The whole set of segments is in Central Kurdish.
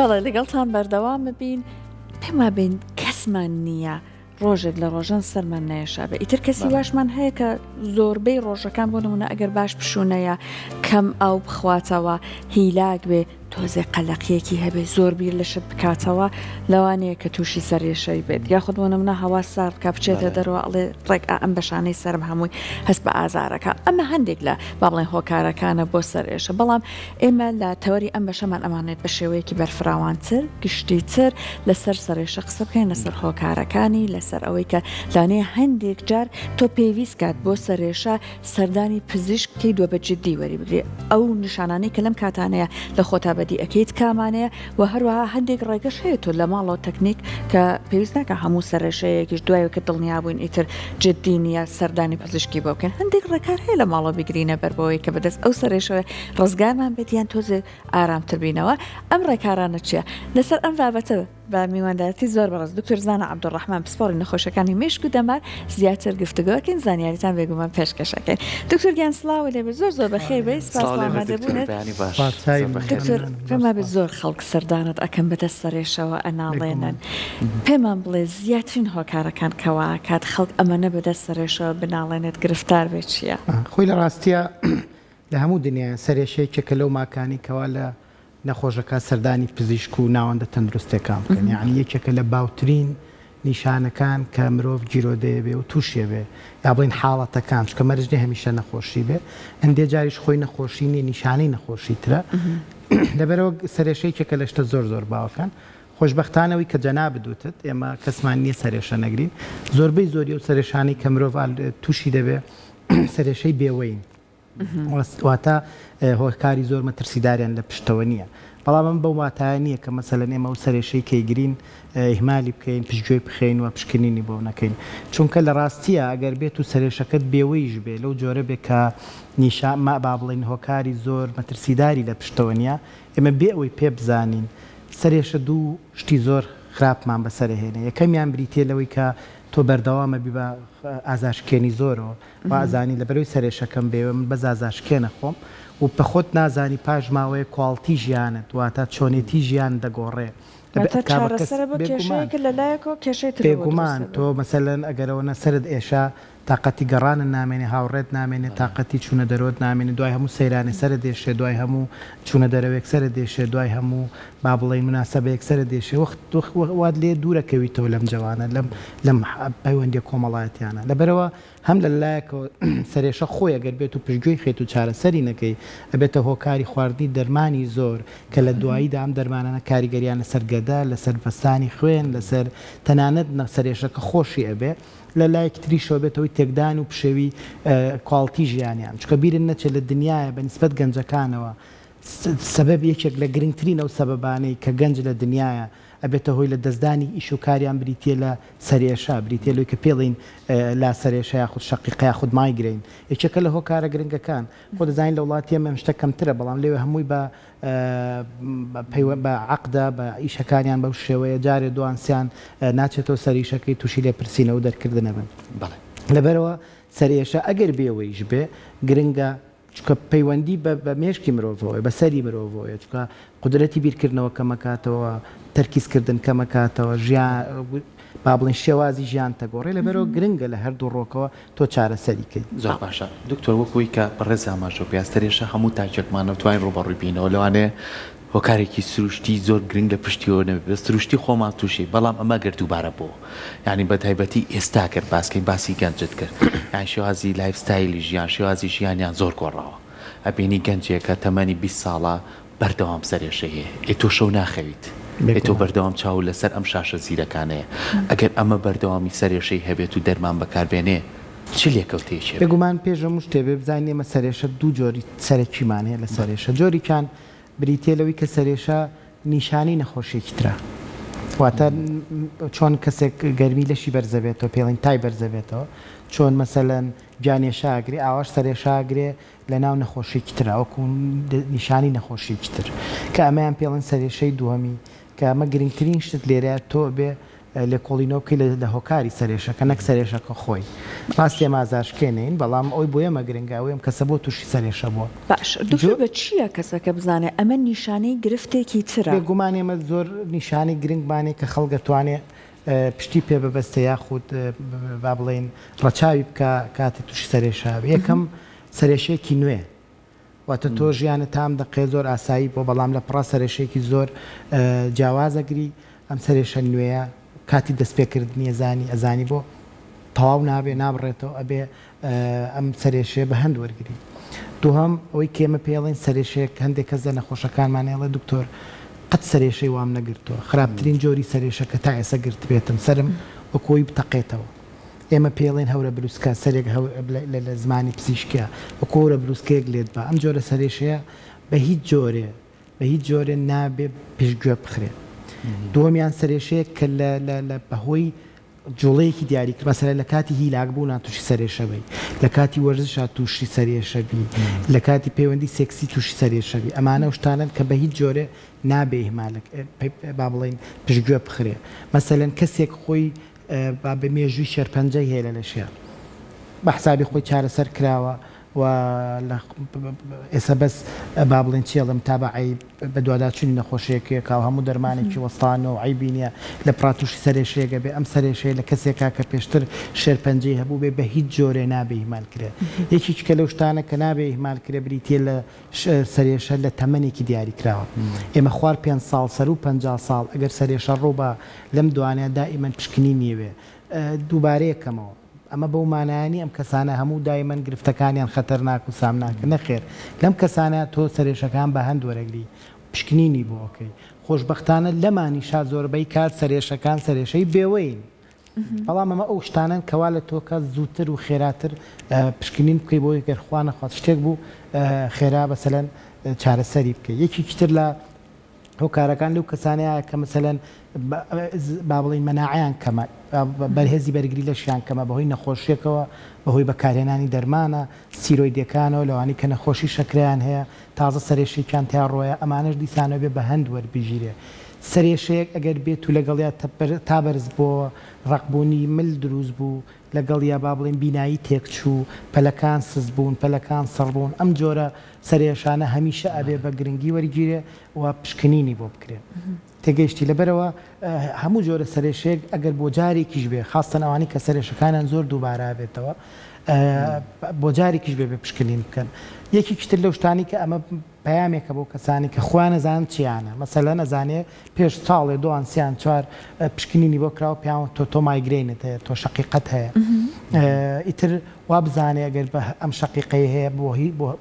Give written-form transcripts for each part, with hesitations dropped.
بەڵێ لەگەڵتان بەردەوام ببین پێم وابێن کەسمان نییە ڕۆژێک لە ڕۆژان سەرمان نایشا بێ ئیتر کەسی واشمان هەیە کە زۆربەی ڕۆژەکان بۆ نمونە ئەگەر باش بشوونەیە کەم ئەو بخواتەوە هیلاک بێ تۆزێ قەلەقیەکی هەبێ زۆر بیر لە شت بکاتەوە لەوانەیە کە تووشی سەرێشەی بێت یاخود بۆ نمونە هەوا سارد کە بچێتە دەرەوە ئەڵێ ڕێک ئەم بەشانەی سرم هەمووی هەست بە ئازارەکە ئەمە هەندێک لە با بڵێن هۆکارەکانە بۆ سەرێشە بەڵام ئێمە لە تەوەری ئەم بەشەمان ئەمانێت بە شێوەیەکی بەرفراوانتر گشتیتر لەسەر سەرێشە قسە بکەین لەسەر هۆکارەکانی لەسەر ئەوەی کە لانەیە هەندێک جار تۆ پێویست کات بۆ سەرێشە سەردانی پزیشکی دووە بەجددی وەریبگرێ ئەو نیشانانەی کە لەم کاتانەیە لە خۆتا بەدی ئەەکەیت کامانەیە و هەروەها هەندێک ڕێگەش هەیە تۆ لە ماڵەوە تەکنیک کە پێویست ناکە هەموو سەرێشەیەکیش دوایەوە کە دڵنیا بووین ئیتر جددی نیە سەردانی پزیشکی بۆ بکەن هەندێک ڕێکار هەیە لە ماڵەوە بگرینە بەربەوەی کە بەدەست ئەو سەرێشەوە ڕزگارمان بێتیان تۆزێ ئارامتر بینەوە ئەم ڕێکارانە چییە لەسەر ئەم بابەتە بە میواندارەتی زۆر بەڕست دکتۆر زانە عەبدوڕەحمان پسپۆڕی نەخۆشەکانی مێشک و دەمار زیاتر گفتوگۆکەین زانیاریتان بێگومان پێشکەشەکەین دکتۆر گیان سڵاوی لێبێ زۆر بەخێر بێ سپاس ئامادەبوونت دکتۆر پێما بێت زۆر خەڵک سەردانت ئەکەم بەدەست سەرێشەوە ئەناڵێنن پێمان بڵێ زیاترین هۆکارەکان کەوا کات خەڵک ئەمەنە بەدەست سەرێشەوە بناڵێنێت گرفتار بێت چییە؟ خۆی لە ڕاستیە لە هەموو دنیا سەرێشەیەکێکە لەو ماکانی کەوا لە نەخۆشەکە سەردانی پزیشک و ناوەندە تەندروستەکان بکەن یعنی یەکێکە لە باوترین نیشانەکان کە مرۆڤ جیرۆدەیە بێ و تووشێ بێ یا بڵین حاڵەتەکان چکە مەرجێ هەمیشە نەخۆشی بێ هەندێک جاریش خۆی نەخۆشی نیە نیشانەی نەخۆشی ترە لەبەرەوە سەرێشەیەکێکە لە شتە زۆر باوەکان خۆشبەختانەوەی کە جەنا بدوتت ئێمە کەسمان نییە سەرێشە نەگرین زۆربەی زۆری و سەرێشانی کە مرۆڤ تووشی دەبێ سەرێشەی بێوەین واتە هۆکاری زۆر مەترسیداریان لە پشتەوە نییە بەڵام ئەم بەو واتایە نییە کە مەسەلەن ئێمە و سەرێشەی کەیگرین ئیهمالی بکەین پشتگوێی بخەین و پشکنینی بۆ نەکەین چونکە لە ڕاستیە ئەگەر بێت و سەرێشەکەت بێوەیش بێ لەو جۆرە بێ کە نیشان با بڵین هۆکاری زۆر مەترسیداری لە پشتەوە نییە ئێمە بێ ئەوەی پێ بزانین سەرێشە دوو شتی زۆر خراپمان بەسەرهێنە یەکەمیان بریتێ لەوەی کە تۆ بەردەوامە بی بە ئازاشکێنی زۆرەوە و ئازانی لە بەرەوەی سەرێشەکەم بێوە من بەز ئازاشکێنە خۆم و بە خۆت نازانی پاش ماوەیە کوڵتی ژیانت واتە چۆنێتی ژیان دەگۆڕێ بێگومان تۆ مەسەلەن ئەگەرەوەنە سرت ئێشا تااقەتی گەڕانە نامێنێ هاوڕێت نامێنێت تااقەتی چوونە دەرۆت نامێنێت دوای هەموو سەیرانی سرە دێشێ دوای هەموو چوونە دەرەوەیەک سرە دێشێ دوای هەموو با بڵێن مناسبەیەک سرە دێشێ وات لێ دوورەکەویتەوە لەم جوانە لەم پەیوەندی کۆمەڵایەتیانە لەبەرەوە هەم لە لایەکەوە سەرێشە خۆی ئەگەر بێت و پشتگوێی خێت و چارەسەری نەکەی ئەبێتە هۆکاری خواردنی دەرمانی زۆر کە لە دواییدا ئەم دەرمانانە کاریگەریان لەسەر گەدا لەسەر بەستانی خوێن لەسەر تەنانەت سەرێشەکە خۆشی ئەبێ لە لایەک تریشەوە بێتەوەی تێکدان و پشێوی کواڵتی ژیانیان چکە بیرن نەچێت لە دنیاە بە نسبەت گەنجەکانەوە سەبەب یەکێک لە گرنگترینە و سەبەبانەی کە گەنج لە دنیاە ئەبێتە هۆی لە دەستدانی ئیش و کاریان بریتە لە سەرێشە بریتێ لەوەی کە پێڵین لا سەرێشە یاخود شەقیقە یاخود مایگرین یەکێکە لە هۆکارە گرنگەکان خۆ دەزانین لە وڵاتی ئەمە شتە کەمترە بەڵام لێوێ هەمووی بە عەقدا بە ئیشەکانیان بەو شێوەیە جارێ دوانسیان ناچێتەوە سەریشەکەی تووشی لێ پرسینە و دەرکردنە بن لەبەرەوە سەرێشە ئەگەر بێەوەیش بێ گرنگە چکە پەیوەندی بە مێشکی مرۆڤەوەی بە سەری مرۆڤەوەی چکە قدرەتی بیرکردنەوە کەمەکاتەوە تەرکیزکردن کەمەکاتەوە ژیان با بڵین شێوازی ژیان تەگۆڕێ لەبەرەوە گرنگە لە هەردوو ڕۆکەوە تۆ چارەسەریکەی زۆر باشە دکتۆر وەکوی کە بەڕێز ئاماژۆ پیاستەرێشە هەموو تاکێکمانە توانین ڕوبەڕووی بینەوە لەوانەیە هۆکارێکی سروشتی زۆر گرنگ لە پشتیەوە نەبێت سروشتی خۆمان تووشی بەڵام ئەمە گردووبارە بۆ یعنی بە تایبەتی ئێستا کرد باسکەین باسی گەنجت کرد یان شێوازی لایفستایلی ژیان شێوازی ژیانیان زۆر گۆڕاوە ئەبینی گەنجێکە تەمەنی 20 ساڵە بەردەوام سەرێشە هەیە ئێ تۆ شەو ناخەویت تۆ بەردەوام چاو لەسەر ئەم شاشە زیرەکانەیە ئەگەر ئەمە بەردەوامی سەرێشەی هەبێت و دەرمان بەکاربێنێ چ لێکەوتێکی بێگومان پێشەم شتێ بێ بزانین ئێمە سەرێشە دوو جۆری سەرەکیمان هەیە لە سەرێشە جۆریکان بریتێلەوەی کە سەرێشە نیشانی نەخۆشیێکی ترە واتە چۆن کەسێک گەرمی لەشی بەرزەبێتەوە پێڵین تای بەرزەبێتەوە چۆن مەسەلەن جانێشاگرێ ئاواش سەرێشاگرێ لە ناو نەخۆشیێکی ترە وەکو نیشانی نەخۆشیێکی تر کە ئەمەیان پێڵن سەرێشەی دووەمی کە ئەمە گرنگترین شت لێرە تۆ بێ لێکۆڵینەوە بکەی لە هۆکاری سەرێشەکە نەک سەرێشەکە خۆی ڕاستی ئازاشکێنین بەڵام ئەوی بۆ ئێمە گرنگە ئەوەم کەسە بۆ تووشی سەرێشە بووە باش دوکتۆر بە چییە کەسەکە بزانێ ئەمە نیشانەی گرفتێکی ترە بێگومان ئێمە زۆر نیشانی گرنگمانێ کە خەڵک دەتوانێت پشتی پێ ببەستە یاخود با بڵێن ڕەچاوی بکە کاتی تووشی سەرێشە یەکەم سەرێشەیەکی نوێ واتە تۆ ژیانە تام دەقێ زۆر ئاسایی بۆ بەڵام لە پڕا سەرێشەیەکی زۆر جیاوازەگری ئەم سەرێشە نوێیە کاتی دەستپێکردنی ئەزانی بۆ تەواو نابێ نابڕێتەوە ئەبێ ئەم سەرێشەیە بە هەند وەرگری دووهەم ئەوەی کێمە پێڵێن سەرێشەیەک هەندێک کەس لە نەخۆشەکانمانێڵە دکتۆر قەت سەرێشەی وام نەگرتووە خراپترین جۆری سەرێشەکە تا ئێستا گرت بێتم سرم وەکۆی بتەقێتەوە ئێمە پێڵێن هەورە بروسکە سەرێک لە زمانی پزیشکیە وەکۆرە بروسکەیەک لێت بە ئەم جۆرە سەرێشەیە بە هیچ جۆرێ نابێ پێشگوێ بخرێت دووەمیان سەرێشەیە کە لە بەهۆی جوڵەیەکی دیاری کرد مەسەلەن لە کاتی هیلاک بوو تووشی سەرێشەبی لە کاتی وەرزشا تووشی سەرێشەبی لە کاتی پەیوەندی سێکسی تووشی سەرێشەبی ئەمانە شتانن کە بە هیچ جۆرێ نابێ ئیهمالک با بڵێن پشتگوێ بخرێ مەسەلەن کەسێک خۆی بە مێژووی شێرپەنجەی هەیە لە لەشیان بە حسابی خۆی چارەسەر کراوە و ئێستا بەس با بڵێن چێڵم تابعی بە دوواداچوونی نەخۆشیەکێک و هەموو دەرمانێکی وەستانەوە عیبینە لە پراتوشی سەرێشەیەگە بێ ئەم سەرێشەیە لە کەسێکا کە پێشتر شێرپەنجەی هەبوو بێ بە هیچ جۆرێ نابێ ئیهمال کرێت یەکێکە لەو شتانە کە نابێ ئیهمال کرێ بریتێ لە سەرێشە لە تەمەنێکی دیاری کراوە ئێمە خوار 5 ساڵ سەر و 50 ساڵ ئەگەر سەرێشە ڕووبە لەم دوانەیە دائیمەن پشکنی نیوێ دووبارەیەکەمەوە ئەمە بەو مانایانی ئەم کەسانە هەموو دایمەن گرفتەکانیان خەتەرناک و سامناکە نەخێر لەم کەسانە تۆ سەرێشەکان بە هەند وەرەگری پشکنینی بۆ ئۆکەی خۆشبەختانە لەمانی شا زۆربەی کات سەرێشەکان سەرێشەی بێوەین بەڵام ئەمە ئەو شتانن کەوا لە تۆکە زووتر و خێراتر پشکنین بکەی بۆ گەر خوا نەخوات شتێک بوو خێرا بەسەلەن چارەسەری بکەی یەکێکی تر لە هۆکارەکان لەو کەسانەیە کە مەسەلەن با بڵین مەناعیان کەمە بەرهێزی بەرگری لەشیان کەمە بەهۆی نەخۆشیەکەوە بەهۆی بەکارهێنانی دەرمانە سیرۆیدەکانەوە لەوانی کە نەخۆشی شەکریان هەیە تازە سەرێشێکیان تا ڕۆیە ئەمانش دیسانە بێ بە هەند وەربژیرێ سەرێشەیەک ئەگەر بێت و لەگەڵیا تا بەرز بۆ ڕقبوونی مل دروست بوو لەگەڵیا با بڵێن بینایی تێکچوو پەلەکان سز بوون پەلەکان سەڕبوون ئەم جۆرە سەرێشانە هەمیشە ئەبێ بە گرنگی وەرگیرێ و پشکنینی بۆ بکرێت تێگەیشتی لەبەرەوە هەموو جۆرە سەرێشێک ئەگەر بۆ جارێکیش بێ خاستن ئەوانی کە سەرێشەکانیان زۆر دووبارە بێتەوە بۆ جارێکیش بێ پشکنین بکەن یەکێکتر لەو شتانی کە ئەمە پەیامێکە بۆ کەسانی کە خوان نەزان چیانە مەسەلەن ئەزانێ پێش ساڵێ دوان سیان چوار پشکنینی بۆ کراوە پیاوە تۆ مایگرێنت هەیە تۆ شەقیقەت هەیە ئیتر وا بزانێ ئەگەر بە ئەم شەقیقەی هەیە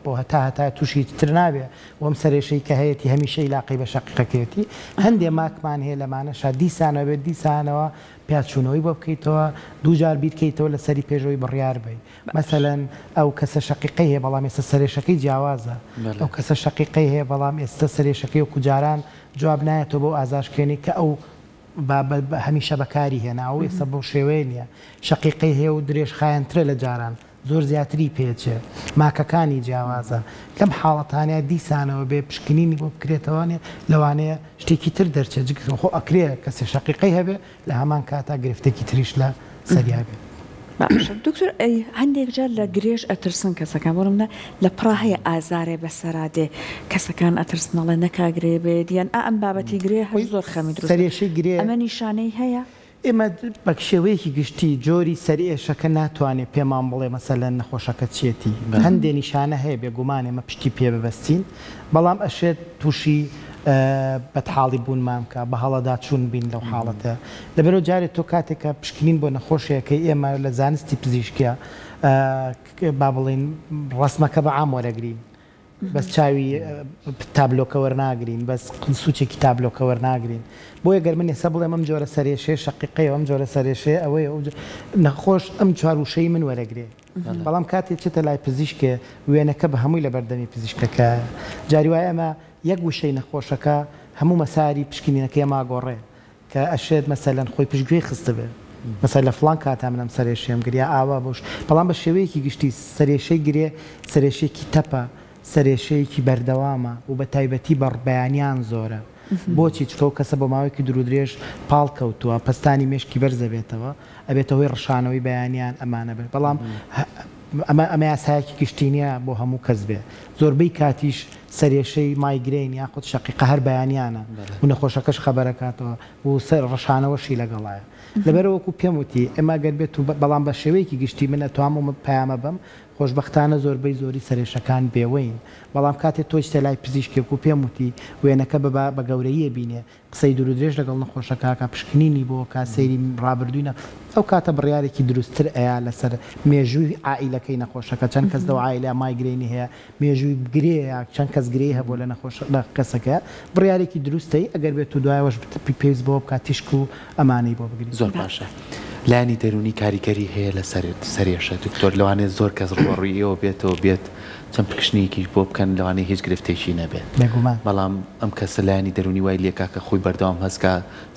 بۆ هەتا تووشی تر نابێ وەم سەرێشەی کە هەیەی هەمیشە علاقەی بە شەقیقەکەوێتی هەندێ ماکمان هەیە لەمانەشا دیسانەوە بێت دیسانەوە پیاچوونەوەی بۆ بکەیتەوە دووجار بیرکەیتەوە لە سەری پێشەوەی بڕیار بی مەسەلەن ئەو کەسە شەقیقەی هەیە بەڵام ئێستا سەرێشەکەی جیاوازە ئەو کەسە شەقیقەی هەیە بەڵام ئێستا سەرێشەکەی و کوجاران جواب نایەتەوە بۆ ئازاشکێنی کە ئەو هەمیشە بەکاری هێنا ئەو ئێستا بۆ شێوەیە نیە شەقیقەی هەیە و درێژ خایەنترە لە جاران زۆر زیاتری پێچێ ماکەکانی جیاوازە لەم حاڵەتانە دیسانەوە بێ پشکنینی بۆ بکرێتەوەنێ لەوانەیە شتێکی تر دەرچێت خۆ ئەکرێ کەسێ شەقیقەی هەبێ لە هەمان کاتا گرفتێکی تریش لە سەریا بێت دکتۆر هەندێک جار لە گرێژ ئەترسن کەسەکان بۆ منە لە پڕا هەیە ئازارێ بەسەرادێ کەسەکان ئەترسنەڵێ نەکاگرێ بێت یان ئەم بابەتی گرێ هەر زۆر خەمی درست سەرێشەی گرێ ئەمە نیشانەی هەیە ئێمە بە شێوەیەکی گشتی جۆری سەرێشەکە ناتوانێت پێمان بڵێ مەسەلەن نەخۆشەکە چێتی هەندێ نیشانە هەیە بێگومان ئێمە پشتی پێ ببەستین بەڵام ئەشێت تووشی بەتحاڵی بوونمان کە بە هەڵەدا چوون بین لەو حاڵەتە لەبەرەوە جارێت تۆ کاتێکە پشکنین بۆ نەخۆشیەکەی ئێمە لە زانستی پزیشکیە با بڵین ڕسمەکە بە عام وەرەگرین بەس چاوی تابلۆکە وەرناگرین بەس سوچێکی تابلۆکە وەرناگرین بۆیە گەر من ێستا بڵێم ئەم جۆرە سەرێشێ شەقیقەیە ئەم جۆرە سەرێشێ ئەوەیە نەخۆش ئەم چاروشەی من وەرەگرێ بەڵام کاتێک چێتە لای پزیشکێ وێنەکە بە هەمووی لە بەردەمی پزیشکەکە جاری وایە ئەمە یەک وشەی نەخۆشەکە هەموو مەساری پشکنینەکەی ماگۆڕێ کە ئەشێت مەسەلەن خۆی پشتگوێی خستە بێ مەسەل لە فڵان کاتا منم سەرێشێم گریا ئاوا بۆش بەڵام بە شێوەیەکی گشتی سەرێشەی گرێ سەرێشێکی تەپە سەرێشەیەکی بەردەوامە و بە تایبەتی بەڕبەیانیان زۆرە بۆچی چۆ کەسە بۆ ماوەیەکی درودرێژ پاڵ کەوتووە پستانی مێشکی بەرزە بێتەوە ئەبێتە هۆی ڕشانەوەی بەیانیان ئەمانە بێت بەڵام ئەمە یاسایەکی گشتینیە بۆ هەموو کەس بێ زۆربەی کاتیش سەرێشەی مایگرین یاخود شەقیقە هەر بەیانیانە و نەخۆشەکەش خەبەرەکاتەوە و سەر ڕەشانەوەشی لەگەڵایە لەبەرەوەکو پێم وتی ئێمە گەر بێت و بەڵام بە شێوەیەکی گشتی منە توانم پەیامە بم خۆشبەختانە زۆربەی زۆری سەرێشەکان بێوەین بەڵام کاتێک تۆی لای پزیشکێک و پێم وتی وێنەکە بە گەورەیە بینێ قسەی درودرێژ لەگەڵ نەخۆشەکە پشکنینی بۆ کاسەیری ڕابردووینە ئەو کاتە بڕیارێکی دروستتر ئەیە لەسەر مێژووی عائیلەکەی نەخۆشەکە چەند کەس دە عائیلە مایگرێنی هەیە مێژووی گرەیە چەند کەس گرەی هەبوو لە لە کەسەکە بڕیارێکی دروستەی ئەگەر بێت و دوایەوەش پێویست بۆ بکات تیشک و ئەمانەی بۆ بگری زۆر باشە لانی دەرونی کاریگەری هەیە لە سەرێشە دکتۆر لەوانێت زۆر کەس ڕوەڕوویەوە بێتەوە بێت چەند پکشنێکیش بۆ بکەن لەوانەیە هیچ گرفتێکی نەبێت بەڵام ئەم کەسە لایانی دەرونی وای لێکا کە خۆی بەردەوام هەستکە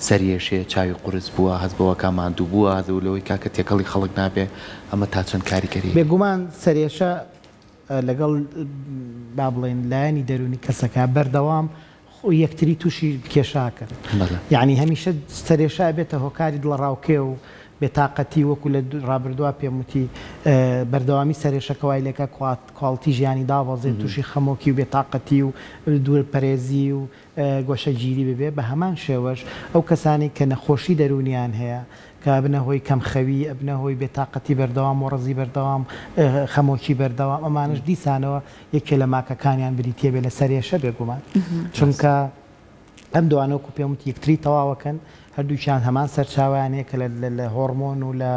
سەرێشێ چاوی قورس بووە هەست بەوەکە ماندوو بووە هەزەولەوەی کاکە تێکەڵی خەڵک نابێ ئەمە تا چەند کاریگەری بێگومان سەرێشە لەگەڵ با بڵێن لایانی دەرونی کەسەکە بەردەوام یەکتری تووشی کێشاکە یعنی هەمیشە سەرێشە بێتە هۆکاری دڵە ڕاوکێ و بێتاقەتی وەکو لە ڕابردووە پێم وتی بەردەوامی سەرێشەکەوای لێکە کواڵتی ژیانی داوەزێت تووشی خەمۆکی و بێتاقەتی و دوور پەرێزی و گۆشە گیری ببێ بە هەمان شێوەش ئەو کەسانی کە نەخۆشی دەرونیان هەیە کە بنەهۆی کەمخەوی ئەبنەهۆی بێتاقەتی بەردەوام و ڕزی بەردەوام خەمۆکی بەردەوام ئەمانش دیسانەوە یەکێ لە ماکەکانیان بریتێ بێ لە سەرێشە بێگومان چونکە ئەم دوانەوەکو پێم وتی یەکتری تەواوەکەن هەردووچیان هەمان سەرچاوانەیە کە لە هۆرمۆن و لە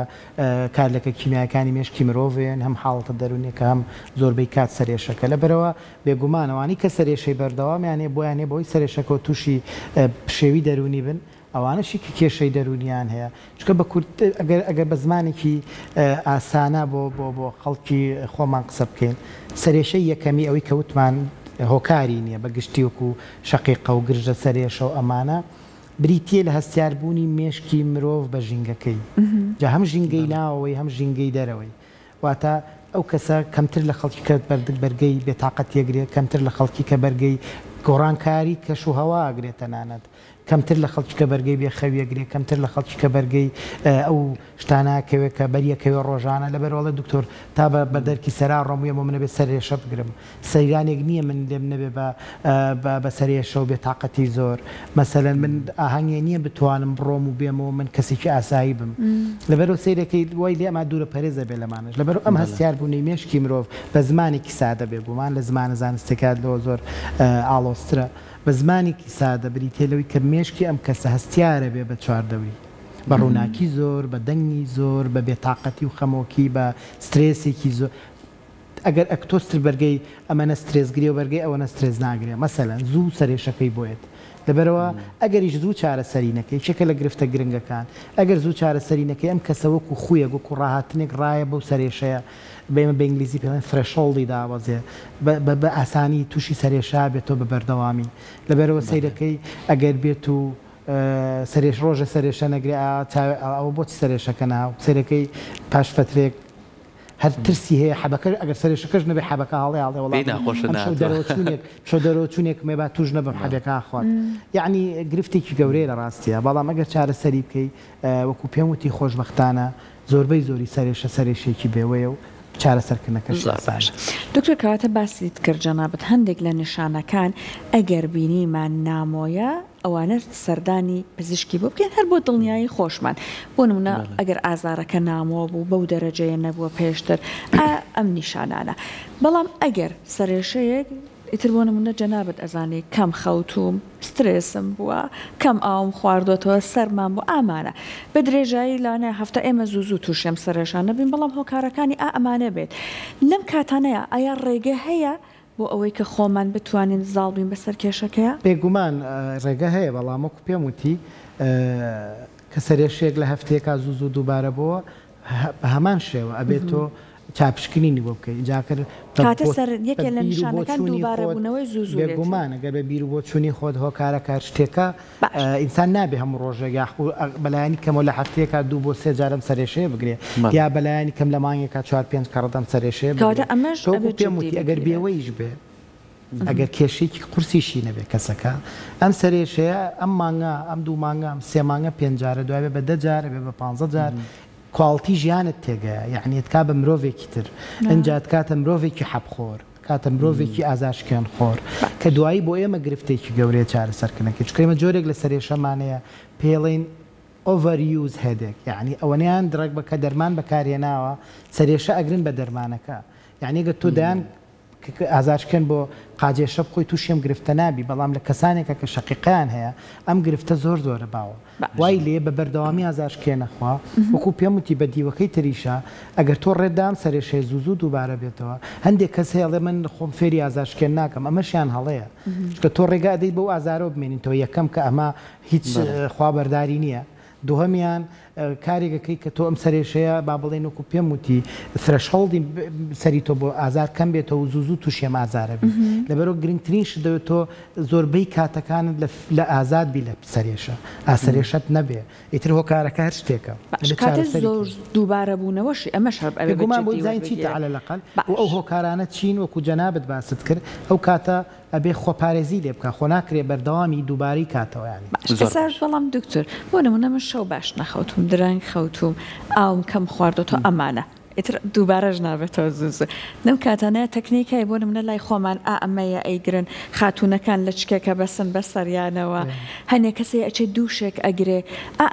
کارلەکە کیمیاکانی مێشکی مرۆڤێن هەم حاڵەتە دەرونێکە هەم زۆربەی کات سەرێشەکە لەبەرەوە بێگومانەوەی کە سەرێشەی بەردەوامیانێ بۆیانێ بۆی سەرێشەکە و تووشی شێوی دەرونی بن ئەوانەشی کە کێشەی دەرونیان هەیە چکە بە کورت ئەگەر بە زمانێکی ئاسانە بۆ خەڵکی خۆمان قسە بکەین سەرێشەی یەکەمی ئەوەی کەوتمان هۆکاری نییە بە گشتیوەکو شەقیقە و گرژە سەرێشە و ئەمانە بریتە لە هەستیاربوونی مێشکی مرۆڤ بە ژینگەکەی جا هەم ژینگەی ناوەوەی هەم ژینگەی دەرەوەی واتە ئەو کەسە کەمتر لە خەڵکی کە بەرگەی بێتاقەت یەگرێت کەمتر لە خەڵکی کە بەرگەی گۆڕانکاری کەش و هەوا ئەگرێتە نانەت کەمتر لە خەڵکی کە بەرگەی بێخەویەگرێ کەمتر لە خەڵکی کە بەرگەی ئەو شتانەکەوێت کە بەریەکەوێ ڕۆژانە لەبەرەوەڵە دکتۆر تا بە دەرکی سەرا ڕۆمویەمە منە بێ سەرێشە بگرم سەیرانێک نییە من لێم نەبێ بە سەرێشە و بێتاقەتی زۆر مەسەلەن من ئاهەنگێ نییە بتوانم بڕۆم و بێمەوە من کەسێکی ئاسایی بم لەبەرەوە سیرەکەی وای لێ ئەمە دوورە پەرێزە بێ لەمانش لەبەرەوە ئەم هەستیاربوونی مێشکی مرۆڤ بە زمانێکی سادە بێگومان لە زمانە زانستێکات لەوە زۆر ئاڵۆسترە بە زمانێکی سادە بریتێلەوەی کە مێشکی ئەم کەسە هەستیارە بێ بە چواردەوری بە ڕووناکی زۆر بە دەنگی زۆر بە بێتاقەتی و خەمۆکی بە سترێسێکی زۆر ئەگەر ئەکتۆستر بەرگەی ئەمەنە سترێزگری و بەرگەی ئەوەنە سترێز ناگرێ مەسەلەن زوو سەرێشەکەی بۆیت لەبەرەوە ئەگەریش زوو چارەسەری نەکەی چێکە لە گرفتە گرنگەکان ئەگەر زوو چارەسەری نەکەی ئەم کەسە وەکو خویە وەکو ڕاهاتنێک ڕایە بەو سەرێشەیە بێمە بە ئینگلیزی پێڵێن فرەشۆڵی داوەزێ بە ئاسانی تووشی سەرێشا بێتەوە بە بەردەوامی لەبەرەوە سەیرەکەی ئەگەر بێت و سەرێش ڕۆژە سەرێشە نەگرێ ئەوە بۆچی سەرێشەکە ناو سەرەکەی پاش فترێک هەر ترسی هەیە حەبەکە ئەگەر سەرێشەکەش نەبێ حەبەکە هەڵێ شەو دەرەوەچوونێک مێ با توش نەبم حەبەکە خوات یعنی گرفتێکی گەورەیە لە ڕاستیە بەڵام ئەگەر چارەسەری بکەی وەکو پێم وتی خۆشبەختانە زۆربەی زۆری سەرێشە سەرێشێکی بێوەیە و چارەسەرکردنەکەش باش دکتۆر کەواتە باسیت کرد جەنابەت هەندێک لە نیشانەکان ئەگەر بینیمان نامۆیە ئەوانە سەردانی پزیشکی بۆ بکەین هەر بۆ دڵنیایی خۆشمان بۆ نمونە ئەگەر ئازارەکە نامۆ بوو بەو دەرەجەیە نەبووە پێشتر ئەم نیشانانە بەڵام ئەگەر سەرێشەیەک ئیتر بۆ نمونە جەنابەت ئەزانێ کەم خەوتوم سترێسم بووە کەم ئاوم خواردوەتەوە سەرمان بوو ئامانە بە درێژایی لاانە هەفتە ئێمە زوو تووشێم سەرێشانە بین بەڵام هۆکارەکانی ئەمانە بێت لەم کاتانەیە ئایا ڕێگە هەیە بۆ ئەوەی کە خۆمان بتوانین زاڵ بین بەسەر کێشەکەیە بێگومان ڕێگە هەیە بەڵامەکو پێم وتی کە سەرێشێک لە هەفتەیەکا زوو دووبارە بۆ هەمان شێوە ئەبێت تۆ چاپشکنینی بۆ بکەیت جاکرد کاتە سەر یەکێ لە نیشانەکان دووبارەبوونەوەی زوو بێگومان ئەگەر بە بیر بۆ چوونی خۆت هۆکارە کار شتێکە ئینسان نابێ هەموو ڕۆژێک یاخو بەلایانی کەمەوە لە هەفتەیەکە 2 بۆ 3 جارم سەرێشەیە بگرێ یا بەلایانی کەم لە مانگێکە 4-5 قەڕەدەم سەرێشەیە پێم وتی ئەگەر بێوەیش بێ ئەگەر کێشێکی قورسیشی نەبێ کەسەکە ئەم سەرێشەیە ئەم مانگە ئەم دوو مانگە ئەم سێ مانگە 5 جارە دوای بە 10 جارە بێ بە 15 جار کواڵتی ژیانت تێگەیە یعنی تکا بە مرۆڤێکی تر ئەنجات کاتە مرۆڤێکی حەبخۆر کاتە مرۆڤێکی ئازاشکیان خۆر کە دوایی بۆ ئێمە گرفتێکی گەورەیە چارەسەرکردنەکە چکەمە جۆرێک لە سەرێشەمانەیە پێڵین ئۆڤەریوز هێدێک یعنی ئەوەنیان درەک بە کە دەرمان بەکارێناوە سەرێشە ئەگرن بە دەرمانەکە یعنی گە تۆ دایان ئازارکەن بۆ قاجێشە بخۆی تووشێم گرفتە نابی بەڵام لە کەسانێکە کە شەقیقیان هەیە ئەم گرفتە زۆر زۆرە باوە وای لێ بە بەردەوامی ئازارکێنەخوا وەکو پێم وتی بە دیوەکەی تریشە ئەگەر تۆ ڕێدام سەرێشەی زوو دووبارە بێتەوە هەندێک کەس هەیەڵێ من خۆم فێری ئازارکێن ناکەم ئەمەشیان هەڵەیە کە تۆ ڕێگا دەی بەو ئازارۆ بمێنیتەوە یەکەم کە ئەمە هیچ خوابەرداری نییە دووهەمیان کارێکەکەی کە تۆ ئەم سەرێشەیە با بڵێن وەکو پێم وتی فرەشهڵدی سەری تۆ بۆ ئازار کەم بێتەوە زوو تووشێم ئازارە بی لەبەرەوە گرنگترینش دەوێت تۆ زۆربەی کاتەکانت لە ئازاد بی لە سەرێشە ئاسەرێشت نەبێ ئیتر هۆکارەکە هەر شتێکە زۆر دووبارە بوونەوەشی ئەمەش گومان بۆ زین چیتە على الأقل و ئەو هۆکارانە چین وەکو جەنابەت باست کرد ئەو کاتە ئەبێ خۆپارێزی لێ بکە خۆ ناکرێ بەردەوامی دووباری کاتەوە ینی بەڵام دکتۆر بۆ نمونە من شەو باش نەخەوتم درەنگ خەوتوم ئاوم کەم خواردەوە ئەمانە ئیتر دووبارەش نابێتەوە زوو نەم کاتانەیە تەکنیکای بۆ نمونە لای خۆمان ئەمەیە ئەیگرن خاتونەکان لە چکێکە بەسن بە سەریانەوە هەنێک کەسێ ئەچێ دووشێک ئەگرێ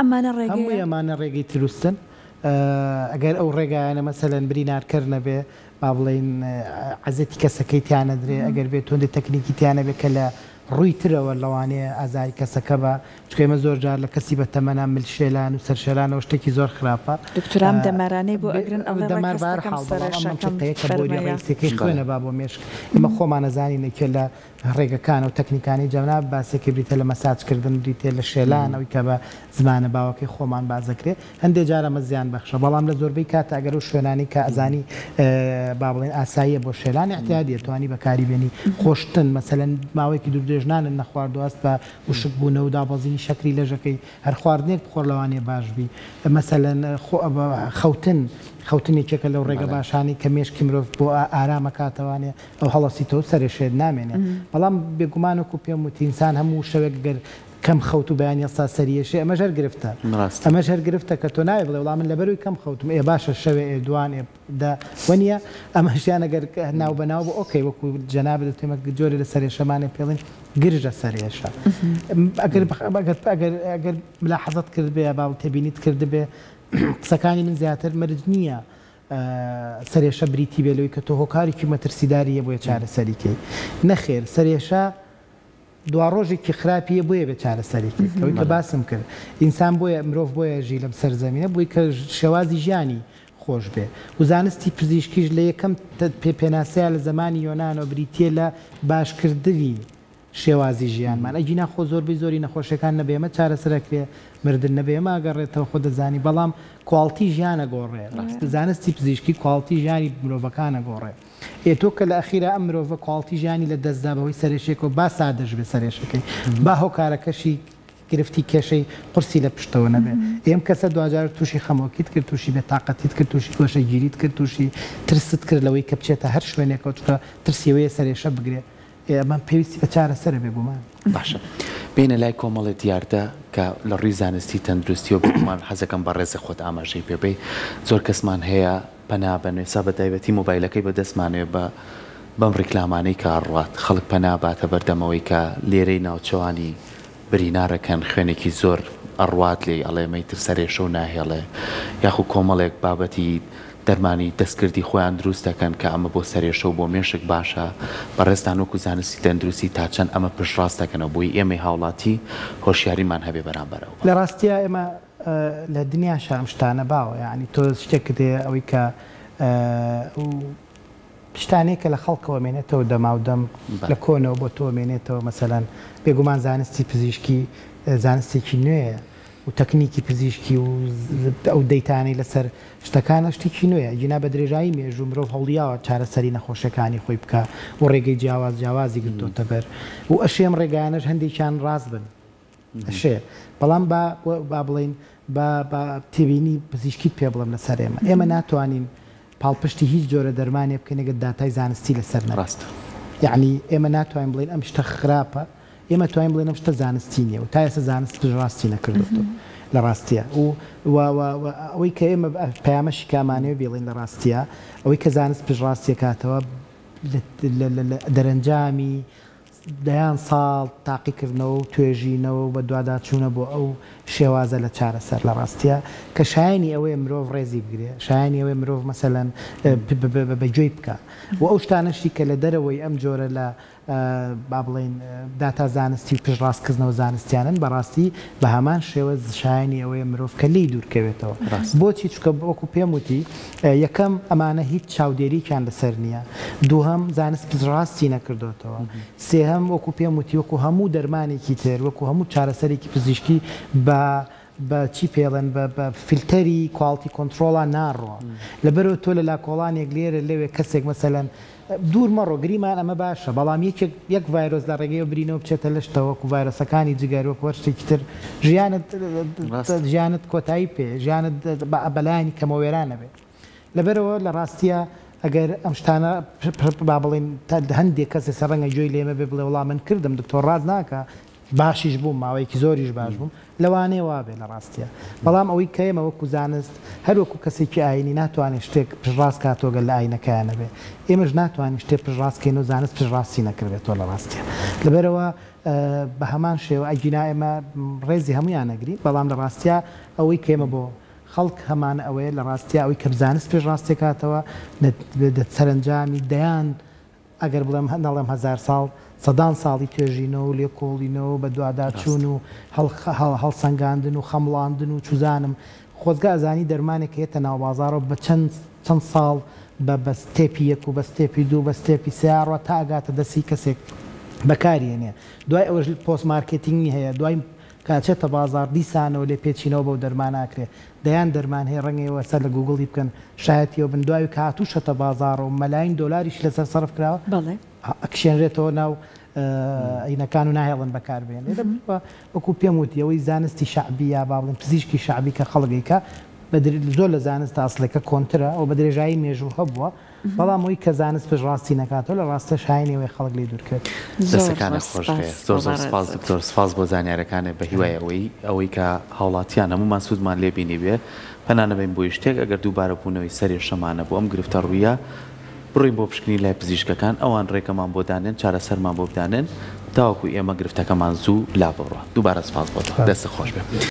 ئەمانە ڕێگەی ئەمانە ڕێگەی تروستن ئەگەر ئەو ڕێگایانە مەسەلەن برینارکرد نەبێ با بڵێن عەزەتی کەسەکەی تیانە درێ ئەگەر بێت تۆندی تەکنیکی تیانە بێ کە لە ڕووی ترەوە لەوانەیە ئازاری کەسەکە بە چکەمە زۆر جار لە کەسی بە تەمەنا ملشێلان و سەرشێلانەوە شتێکی زۆر خراپە دکتۆرام دەمارانەی بۆ ئەگرن دەماربار حاڵەکەی خوێنە با بۆ مێشک ئمە خۆمانەزانی نەکێ لە ڕێگەکانە و تەکنیکانی جەناب باسێکی بریتە لە مەساجکردن بریتێ لە شێلانەوەی کە بە زمانە باوەکەی خۆمان بازەکرێ هەندێک جارە مە زیان بەخشە بەڵام لە زۆربەی کاتە ئەگەر و شوێنانی کە ئەزانی با بڵێن ئاساییە بۆ شێلان احتیاجی توانی بەکاری بێنی خۆشتن مەسەلەن ماوەیەکی دووردێژنانن نەخواردوەست بە وشک بوونە و دابەزینی شەکری لەژەکەی هەر خواردنێک بخۆر لەوانێ باشبی مەسەلەن خەوتنێکێکە لەو ڕێگە باشانی کە مێشکی مرۆڤ بۆ ئارامە کاتەوانێ ئەو هەڵەسیتەوە سەرێشێت نامێنێ بەڵام بێگومانەکو پێم وتی ئینسان هەموو شەوێک گەر کەم خەوت و بەیانی ئێستا سەریەشێ ئەمە ژەر گرفتە ئەمە ژەر گرفتە کە تۆ ناوێ بڵێ وڵام من لەبەروی کەم خەوتم ئێ باشە شەوێ ئێدوان وەنیە ئەمەشیان ئەگەر ناو بەناو بۆ ئۆکەی وەکو جەنابێت دەتێمە جۆری لە سەرێشەمانێ پێڵین گرژە سەرێشە ئەگەر ملاحەزەت کرد بێ باو تێبینیت کرد بێ قسەکانی من زیاتر مەرج نییە سەرێشە بریتی بێلەوەی کە تۆ هۆکارێکی مەترسیداریە بۆیە چارەسەریکەی نەخێر سەرێشە دوا ڕۆژێکی خراپیە بۆیە بێ چارەسەرێکی ئەوەی کە باسم کرد ئینسان بۆیە مرۆڤ بۆیە ژی لەم سەرزەمینە بۆی کە شێوازی ژیانی خۆش بێ و زانستی پزیشکیش لە یەکەم پێناسەیە لە زمانی یۆنانەوە بریتیە لە باشکردنی شێوازی ژیانمان ئەگی ناخۆ زۆربەی زۆری نەخۆشیەکان نەبێمە چارەسەرەکرێ مردن نەبێمە ئەگەڕێتەوە خۆ دەزانی بەڵام کواڵتی ژیانە گۆڕێ زانستی پزیشکی کواڵتی ژیانی مرۆڤەکانە گۆڕێ ئێتۆ کە لە ئەخیرا ئەم مرۆڤە کواڵتی ژیانی لە دەستدا بەهۆی سەرێشێکەوە با سادەش بێ سەرێشەکەی با هۆکارەکەشی گرفتی کێشەی قورسی لە پشتەوە نەبێ ئێم کەسە دوجار تووشی خەمۆکیت کرد تووشی بێتاقەتیت کرد تووشی گۆشە گیریت کرد تووشی ترست کرد لەوەی کە بچێتە هەر شوێنێکەوە چکە ترسیەوەیە سەرێشە بگرێ من پێویستی بە چارەسەرە بێگومان باشە بینە لای کۆمەڵی دیاردە کە لە ڕووی زانستی تەندروستی و بمان حەزەکەم بە ڕێزە خۆت ئاماژەی پێبێ زۆر کەسمان هەیە پەنابەن ێستا بە تایبەتی مۆبایلەکەی بەدەستمانێ بە بەم ڕیکلامانەی کارڕات خەڵک پەناباتە بەردەمەوەی کە لێرەی ناوچەوانی برینارەکەن خوێنێکی زۆر ئەڕوات لێ ئەڵێمەی تر سەرێشە و ناهێڵێ یاخو کۆمەڵێک بابەتی دەرمانی دەستکردی خۆیان دروست دەکەن کە ئەمە بۆ سەرێشە و بۆ مێشک باشە بەڕێستان وەکو زانستی تەندروستی تا چەند ئەمە پشتڕاست دەکەنەوە بۆی ئێمەی هاوڵاتی هۆشیاریمان هەبێ بەرامبەرەوە لە ڕاستیە ئێمە لە دنیا شارم شتانە باوە یعنی تۆ شتێک دێ ئەوەی کە شتانێکە لە خەڵکەوە مێنێتەوە دەماودەم لە کۆنەوە بۆ تۆ مێنێتەوە مەسەلەن بێگومان زانستی پزیشکی زانستێکی نوێیە و تەکنیکی پزیشکی و ئەو دەیتانەی لەسەر شتەکانە شتێکی نوێیە جینا بە درێژایی مێژوو مرۆڤ هەوڵیاوە چارەسەری نەخۆشەکانی خۆی بکە و ڕێگەی جیاوازی گرتۆتە بەر و ئەشێم ڕێگانش هەندێکیان ڕاست بن ئەشێ بەڵام با بڵێن بە تێبینی پزیشکیت پێ بڵم لەسەر ئێمە ناتوانین پاڵپشتی هیچ جۆرە دەرمانێ بکەین ئەگەر داتای زانستی لەسەر نەڕاستە یعنی ئێمە ناتوانین بڵێن ئەم شتە خراپە ئێمە توانین بڵێن ئەم شتە زانستی نییە و تا ئێستا زانست ڕاستی نەکردوێتەوە لە ڕاستیە ئەوەی کە ئێمە پەیامەشی کامانەوە بێڵین لە ڕاستیە ئەوەی کە زانست پژڕاستی کاتەوە دەرەنجامی دەیان ساڵ تاقیکردنەوە و توێژینەوە بە دوواداچوونە بۆ ئەو شێوازە لە چارەسەر لە ڕاستیە کە شایانی ئەوەیە مرۆڤ ڕێزی بگرێ شایانی ئەوەی مرۆڤ مەسەلەن بەگوێی بکە و ئەو شتانەشی کە لە دەرەوەی ئەم جۆرە لە با بڵێن داتا زانستی و پژڕاستکردنەوە زانستیانن بەڕاستی بە هەمان شێوە شایانی ئەوەیە مرۆڤ کە لی دوورکەوێتەوە بۆچی چکە وەکو پێم وتی یەکەم ئەمانە هیچ چاودێریان لەسەر نییە دووهەم زانست پژڕاستی نەکردوێتەوە سێهەم وەکو پێم وتی وەکو هەموو دەرمانێکی تر وەکو هەموو چارەسەرێکی پزیشکی بە چی پێڵێن بە فیلتەری کواڵتی کۆنتترۆڵە ناڕۆ لەبەرەوە تۆ لە لاکۆڵانێک لێرە لەوێ کەسێک مەسەلەن دوور مەڕۆ گریمان ئەمە باشە بەڵام یەک ڤایرۆس لە ڕێگەیەوە برینەوە بچێتە لەشتەوەکو ڤایرۆسەکانی جگەرۆک وەرشتێکی تر ژیانت کۆتایی پێ ژیانت بەلایانی کەمەوێرانە بێت لەبەرەوە لە ڕاستیە ئەگەر ئەم شتانە با بڵێن هەندێک کەسێ سەرڕەنگە جۆی لێمە بێ بڵێ وڵام من کردم دکتۆر ڕاز ناکە باشیش بووم ماوەیەکی زۆریش باش بووم لەوانەیە وابێ لە ڕاستیە بەڵام ئەوەی کە ئێمە وەکو زانست هەروەکو کەسێکی ئاینی ناتوانێت شتێک پژڕاست کاتۆگە لە ئاینەکەیانە بێ ئێمەش ناتوانین شتێک پژڕاستکەین و زانست پژڕاستی نەکردێتەوە لە ڕاستیە لەبەرەوە بە هەمان شێوە ئەگینا ئێمە ڕێزی هەمویان نەگری بەڵام لە ڕاستیە ئەوەی کێمە بۆ خەڵک هەمان ئەوەیە لە ڕاستیە ئەوەی کە زانست پێشڕاستی کاتەوە سەرنجامی دەیان ئەگەر بڵێم نەڵێم هەزار ساڵ سەدان ساڵی توێژینەوە و لێکۆڵینەوە بە دوواداچوون و هەڵسەنگاندن و خەمڵاندن و چوزانم خۆزگا ئەزانی دەرمانێک هێتە ناو بازارەوە بە چەند ساڵ بە ستێپی یەک و بە ستێپی دوو بە ستێپی سیارڕە تا ئەگاتە دەستی کەسێک بەکارێنێ دوای ئەوەش پۆست مارکتینگی هەیە دوای کاچێتە بازار دیسانەوە لێ پێچینەوە بەو دەرماناکرێ دەیان دەرمان هەیە ڕەنگەوە سەر لە گوگڵی بکەن شایەتیەوە بن دوای کاتوشەتە بازارەوە مەلاین دۆلاریش لەسەر سەرف کراوە ئەکشێنرێتەوە ناو عینەکان و ناهێڵن بەکاربێن وەکو پێم وتی ئەوەی زانستی شعبی یا با بڵێن پزیشکی شعبی کە خەڵگەیکە زۆر لە زانست ئاسڵەکە کۆنترە ئەو بە درێژایی مێژوو هەبووە بەڵام ئەوەی کە زانست پێشڕاستی نەکاتەوە لە ڕاستە شاینەوەی خەڵک لێ دوورکرد دەستەکانە خۆش زۆر زۆر سپاس دکتۆر سپاس بۆ زانیارەکانێ بە هیوای ئەوەی کە هاوڵاتیان هەمومان سوودمان لێبینی بێ پەنانەبین بۆی شتێک ئەگەر دووبارە بوونەوەی سەرێ شەمانە بۆ ئەم گرفتە ڕوویە بڕین بۆ پشکنی لای پزیشکەکان ئەوان ڕێکەمان بۆ دانێن چارەسەرمان بۆ بدانێن تاوەکو ئێمە گرفتەکەمان زوو لا بڕۆ دووبارە سپاس بۆ دەستە خۆش بێ.